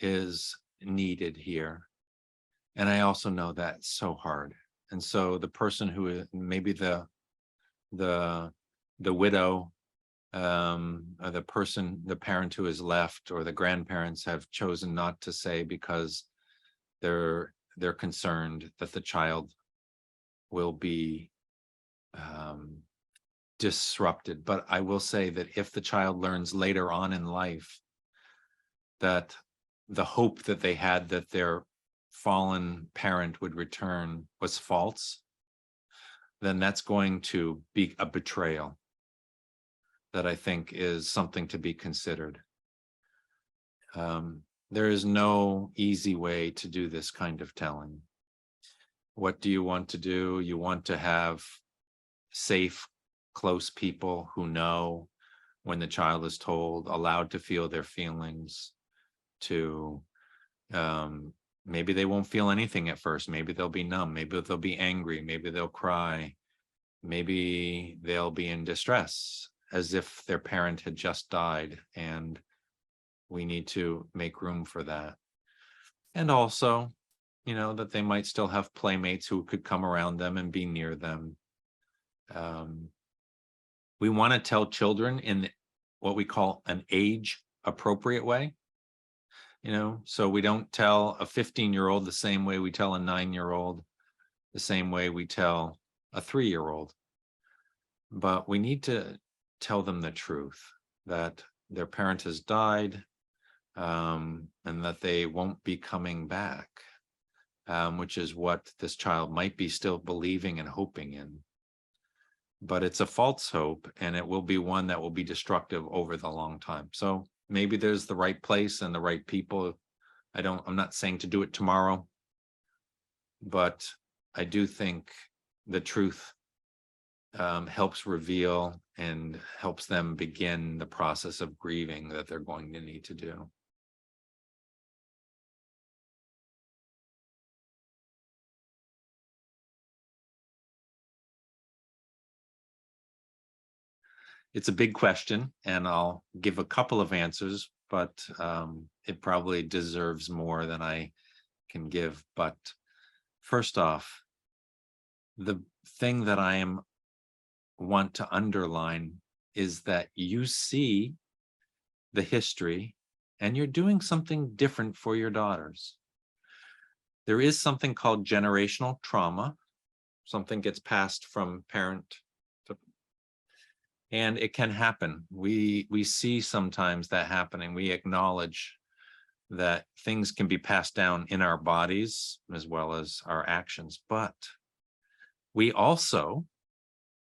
is needed here. And I also know that's so hard. And so the person who is maybe the widow, or the parent who is left, or the grandparents have chosen not to say because they're concerned that the child will be disrupted. But I will say that if the child learns later on in life that the hope that they had that their fallen parent would return was false, then that's going to be a betrayal that I think is something to be considered. There is no easy way to do this kind of telling. What do you want to do? You want to have safe, close people who know when the child is told, allowed to feel their feelings, to maybe they won't feel anything at first. Maybe they'll be numb. Maybe they'll be angry. Maybe they'll cry. Maybe they'll be in distress as if their parent had just died, and we need to make room for that. And also, that they might still have playmates who could come around them and be near them. We want to tell children in what we call an age appropriate way. So we don't tell a 15-year-old the same way we tell a 9-year-old, the same way we tell a 3-year-old. But we need to tell them the truth, that their parent has died, and that they won't be coming back, which is what this child might be still believing and hoping in. But it's a false hope, and it will be one that will be destructive over the long time. So maybe there's the right place and the right people. I'm not saying to do it tomorrow, but I do think the truth helps reveal and helps them begin the process of grieving that they're going to need to do. It's a big question, and I'll give a couple of answers, but it probably deserves more than I can give. But first off, the thing that I want to underline is that you see the history and you're doing something different for your daughters. There is something called generational trauma. Something gets passed from parent to, and it can happen. We see sometimes that happening. We acknowledge that things can be passed down in our bodies as well as our actions, but we also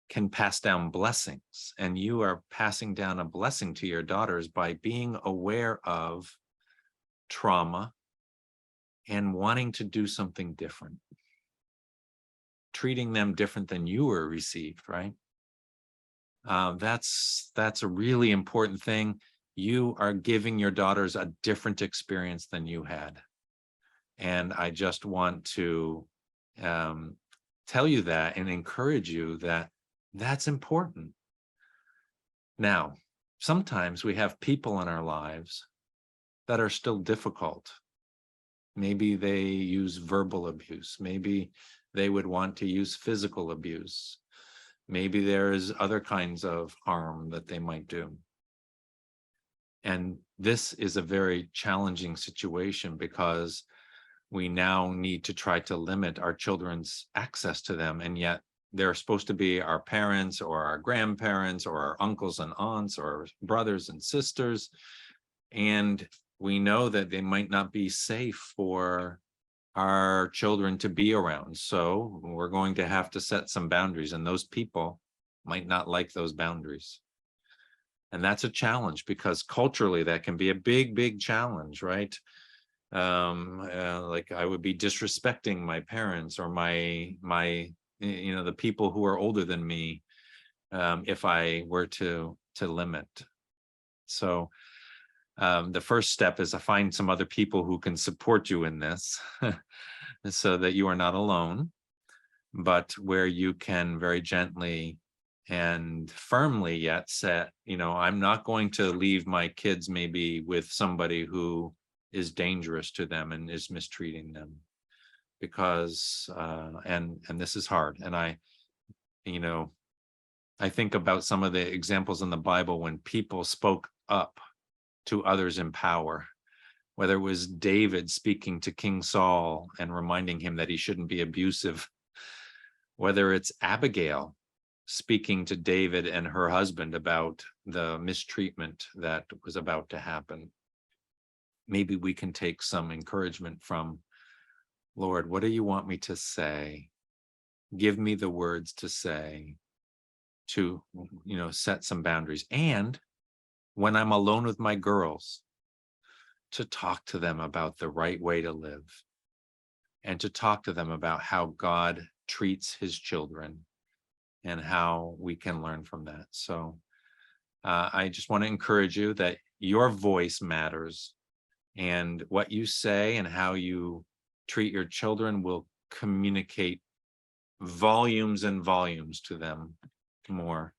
can pass down blessings, and you are passing down a blessing to your daughters by being aware of trauma and wanting to do something different, treating them different than you were received, right? That's a really important thing. You are giving your daughters a different experience than you had. And I just want to tell you that and encourage you that that's important. Now, sometimes we have people in our lives that are still difficult. Maybe they use verbal abuse. Maybe they would want to use physical abuse. Maybe there's other kinds of harm that they might do. And this is a very challenging situation because we now need to try to limit our children's access to them, and yet they're supposed to be our parents or our grandparents or our uncles and aunts or brothers and sisters. And we know that they might not be safe for our children to be around. So we're going to have to set some boundaries, and those people might not like those boundaries. And that's a challenge, because culturally that can be a big challenge, right? Like I would be disrespecting my parents or my the people who are older than me, if I were to limit. So the first step is to find some other people who can support you in this so that you are not alone, but where you can very gently and firmly yet set, I'm not going to leave my kids maybe with somebody who is dangerous to them and is mistreating them, because and this is hard. And I think about some of the examples in the Bible when people spoke up to others in power, whether it was David speaking to King Saul and reminding him that he shouldn't be abusive, whether it's Abigail speaking to David and her husband about the mistreatment that was about to happen. Maybe we can take some encouragement from, Lord, what do you want me to say? Give me the words to say, to, set some boundaries. And when I'm alone with my girls, to talk to them about the right way to live, and to talk to them about how God treats his children and how we can learn from that. So I just want to encourage you that your voice matters, and what you say and how you treat your children will communicate volumes and volumes to them more,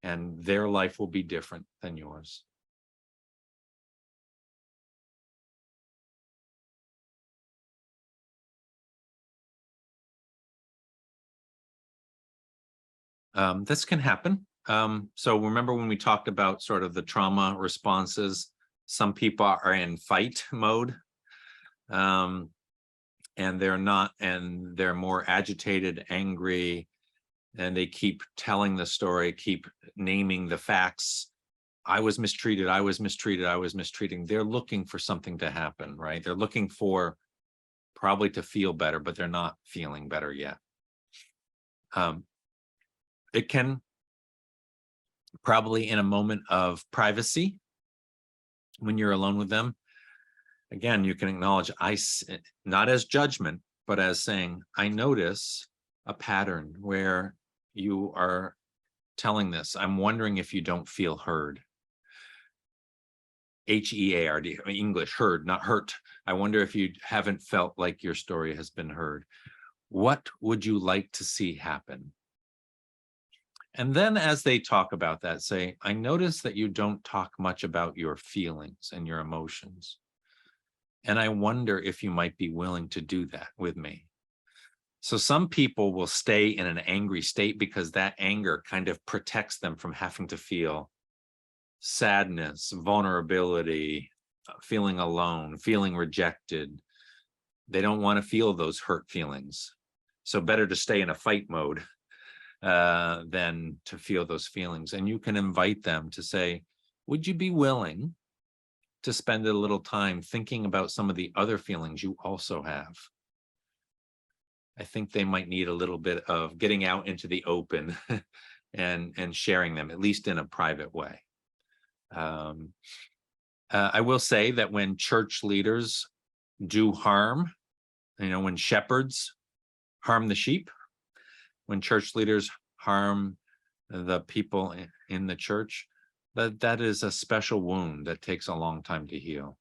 and their life will be different than yours. This can happen. So remember when we talked about sort of the trauma responses, some people are in fight mode, and they're more agitated, angry, and they keep telling the story, keep naming the facts. I was mistreated, I was mistreated, I was mistreating. They're looking for something to happen, right? They're looking for probably to feel better, but they're not feeling better yet. It can probably in a moment of privacy, when you're alone with them, again, you can acknowledge, not as judgment, but as saying, I notice a pattern where you are telling this. I'm wondering if you don't feel heard. H-E-A-R-D, English, heard, not hurt. I wonder if you haven't felt like your story has been heard. What would you like to see happen? And then as they talk about that, say, I notice that you don't talk much about your feelings and your emotions. And I wonder if you might be willing to do that with me. So some people will stay in an angry state because that anger kind of protects them from having to feel sadness, vulnerability, feeling alone, feeling rejected. They don't want to feel those hurt feelings. So better to stay in a fight mode than to feel those feelings. And you can invite them to say, would you be willing to spend a little time thinking about some of the other feelings you also have? I think they might need a little bit of getting out into the open and sharing them, at least in a private way. I will say that when church leaders do harm, when shepherds harm the sheep, when church leaders harm the people in the church, that is a special wound that takes a long time to heal.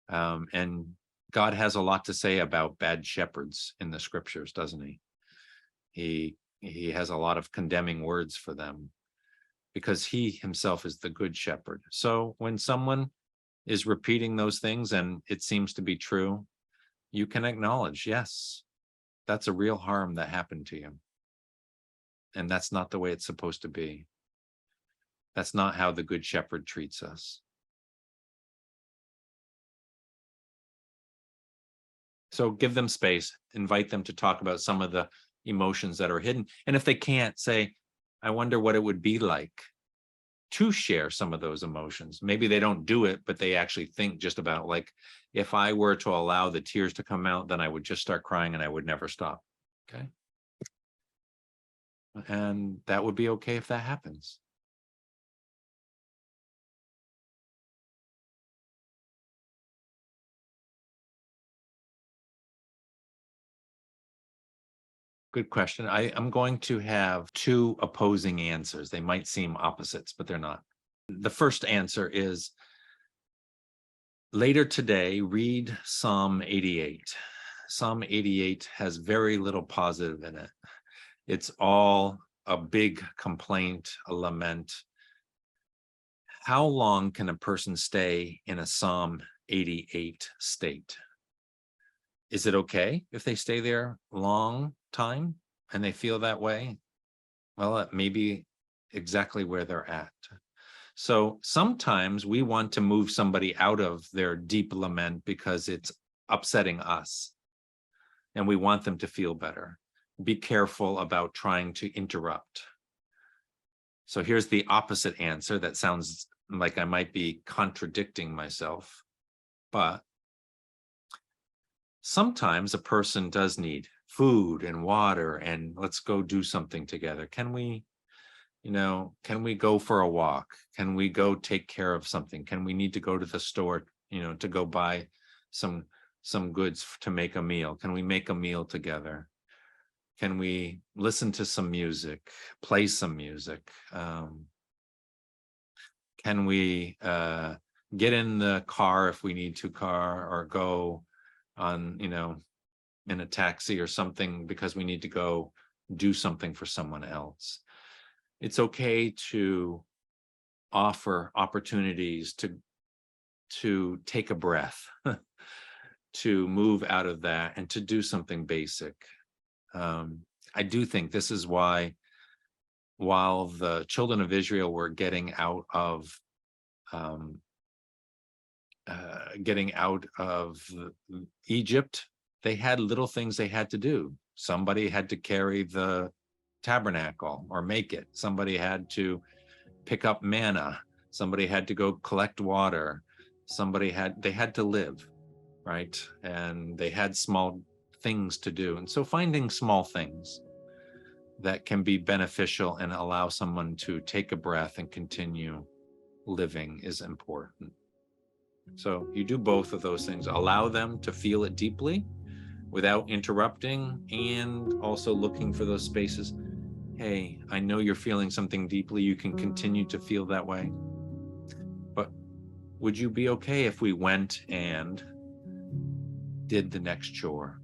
And God has a lot to say about bad shepherds in the scriptures, doesn't he? He has a lot of condemning words for them, because he himself is the good shepherd. So when someone is repeating those things and it seems to be true, you can acknowledge, yes, that's a real harm that happened to you. And that's not the way it's supposed to be. That's not how the good shepherd treats us. So give them space, invite them to talk about some of the emotions that are hidden. And if they can't, say, I wonder what it would be like to share some of those emotions. Maybe they don't do it, but they actually think just about, like, if I were to allow the tears to come out, then I would just start crying and I would never stop. Okay. And that would be okay if that happens. Good question. I'm going to have two opposing answers. They might seem opposites, but they're not. The first answer is, later today, read Psalm 88. Psalm 88 has very little positive in it. It's all a big complaint, a lament. How long can a person stay in a Psalm 88 state? Is it okay if they stay there a long time and they feel that way? Well, it may be exactly where they're at. So sometimes we want to move somebody out of their deep lament because it's upsetting us, and we want them to feel better. Be careful about trying to interrupt. So here's the opposite answer that sounds like I might be contradicting myself, but sometimes a person does need food and water, and let's go do something together. Can we go for a walk? Can we go take care of something? Can we need to go to the store, to go buy some goods to make a meal? Can we make a meal together? Can we listen to some music, play some music? Can we get in the car if we need to or go on, in a taxi or something because we need to go do something for someone else? It's okay to offer opportunities to take a breath, to move out of that and to do something basic. I do think this is why, while the children of Israel were getting out of Egypt, they had little things they had to do. Somebody had to carry the tabernacle or make it. Somebody had to pick up manna. Somebody had to go collect water. They had to live, right? And they had small things to do. And so finding small things that can be beneficial and allow someone to take a breath and continue living is important. So you do both of those things. Allow them to feel it deeply without interrupting, and also looking for those spaces. Hey, I know you're feeling something deeply. You can continue to feel that way. But would you be okay if we went and did the next chore?